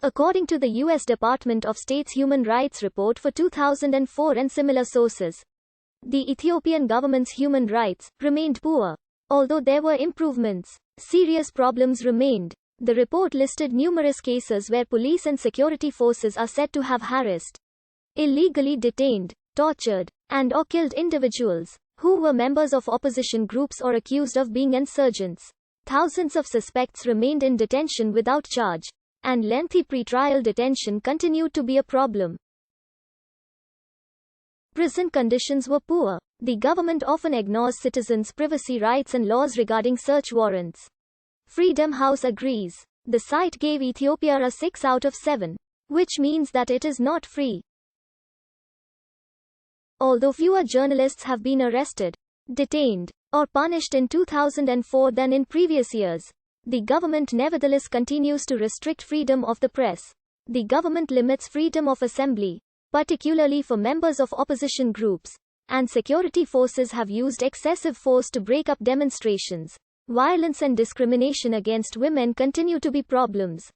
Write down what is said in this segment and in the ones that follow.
According to the U.S. Department of State's Human Rights Report for 2004 and similar sources, the Ethiopian government's human rights remained poor. Although there were improvements, serious problems remained. The report listed numerous cases where police and security forces are said to have harassed, illegally detained, tortured, and/or killed individuals who were members of opposition groups or accused of being insurgents. Thousands of suspects remained in detention without charge, and lengthy pre-trial detention continued to be a problem. Prison conditions were poor. The government often ignores citizens' privacy rights and laws regarding search warrants. Freedom House agrees. The site gave Ethiopia a 6 out of 7, which means that it is not free. Although fewer journalists have been arrested, detained, or punished in 2004 than in previous years, the government nevertheless continues to restrict freedom of the press. The government limits freedom of assembly, particularly for members of opposition groups, and security forces have used excessive force to break up demonstrations. Violence and discrimination against women continue to be problems.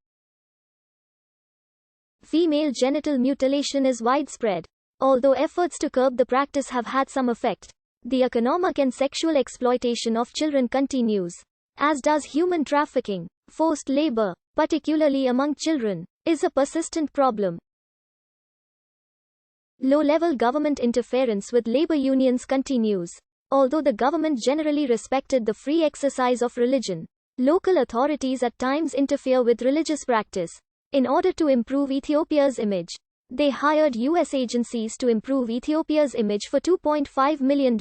Female genital mutilation is widespread. Although efforts to curb the practice have had some effect, the economic and sexual exploitation of children continues, as does human trafficking. Forced labor, particularly among children, is a persistent problem. Low-level government interference with labor unions continues. Although the government generally respected the free exercise of religion, local authorities at times interfere with religious practice. In order to improve Ethiopia's image, they hired U.S. agencies to improve Ethiopia's image for $2.5 million.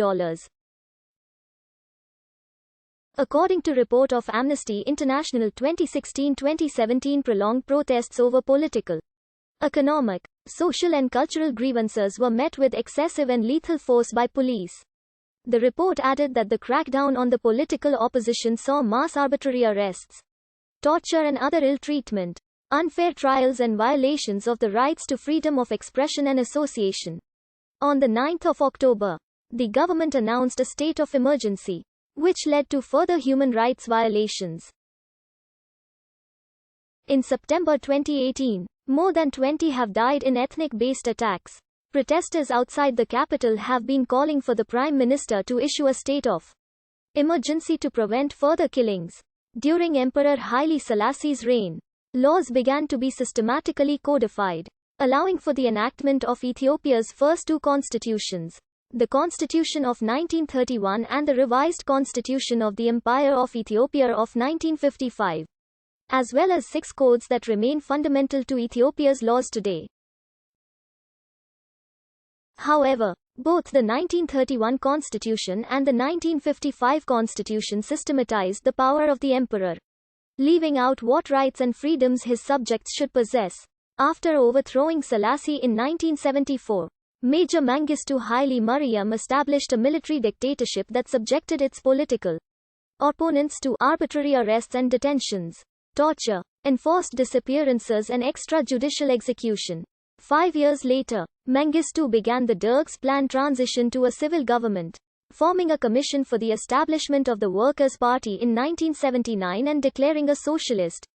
According to report of Amnesty International 2016-2017, prolonged protests over political, economic, social and cultural grievances were met with excessive and lethal force by police. The report added that the crackdown on the political opposition saw mass arbitrary arrests, torture and other ill treatment, unfair trials and violations of the rights to freedom of expression and association. On the 9th of October, the government announced a state of emergency, which led to further human rights violations. In September 2018, more than 20 have died in ethnic-based attacks. Protesters outside the capital have been calling for the Prime Minister to issue a state of emergency to prevent further killings. During Emperor Haile Selassie's reign, laws began to be systematically codified, allowing for the enactment of Ethiopia's first two constitutions, the Constitution of 1931 and the revised Constitution of the Empire of Ethiopia of 1955, as well as 6 codes that remain fundamental to Ethiopia's laws today. However, both the 1931 Constitution and the 1955 Constitution systematized the power of the emperor, leaving out what rights and freedoms his subjects should possess. After overthrowing Selassie in 1974, Major Mengistu Haile Mariam established a military dictatorship that subjected its political opponents to arbitrary arrests and detentions, torture, enforced disappearances and extrajudicial execution. 5 years later, Mengistu began the Derg's planned transition to a civil government, forming a commission for the establishment of the Workers' Party in 1979 and declaring a socialist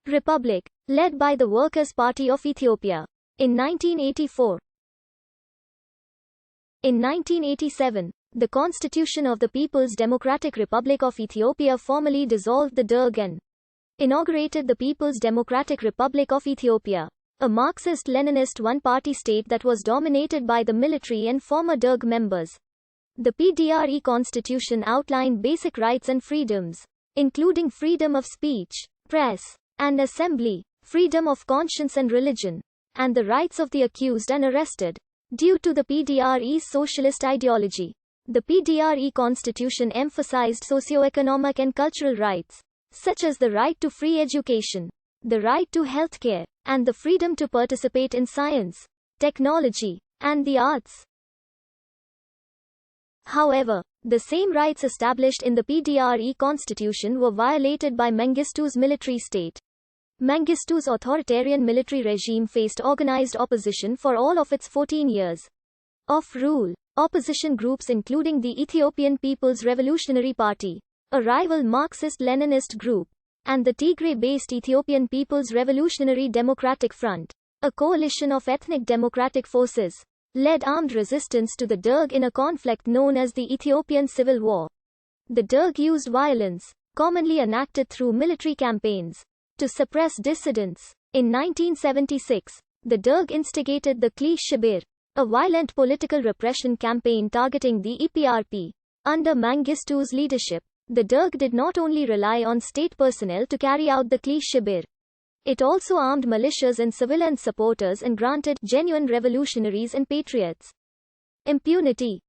republic, led by the Workers' Party of Ethiopia. In 1984, in 1987, the Constitution of the People's Democratic Republic of Ethiopia formally dissolved the Derg and inaugurated the People's Democratic Republic of Ethiopia, a Marxist-Leninist one-party state that was dominated by the military and former Derg members. The PDRE constitution outlined basic rights and freedoms, including freedom of speech, press, and assembly, freedom of conscience and religion, and the rights of the accused and arrested. Due to the PDRE's socialist ideology, the PDRE constitution emphasized socio-economic and cultural rights, such as the right to free education, the right to health care, and the freedom to participate in science, technology, and the arts. However, the same rights established in the PDRE constitution were violated by Mengistu's military state. Mengistu's authoritarian military regime faced organized opposition for all of its 14 years of rule. Opposition groups including the Ethiopian People's Revolutionary Party, a rival Marxist-Leninist group, and the Tigray-based Ethiopian People's Revolutionary Democratic Front, a coalition of ethnic democratic forces, led armed resistance to the Derg in a conflict known as the Ethiopian Civil War. The Derg used violence, commonly enacted through military campaigns, to suppress dissidents. In 1976, the Derg instigated the Kli Shibir, a violent political repression campaign targeting the EPRP. Under Mengistu's leadership, the Derg did not only rely on state personnel to carry out the Kli Shibir. It also armed militias and civilian supporters and granted genuine revolutionaries and patriots impunity.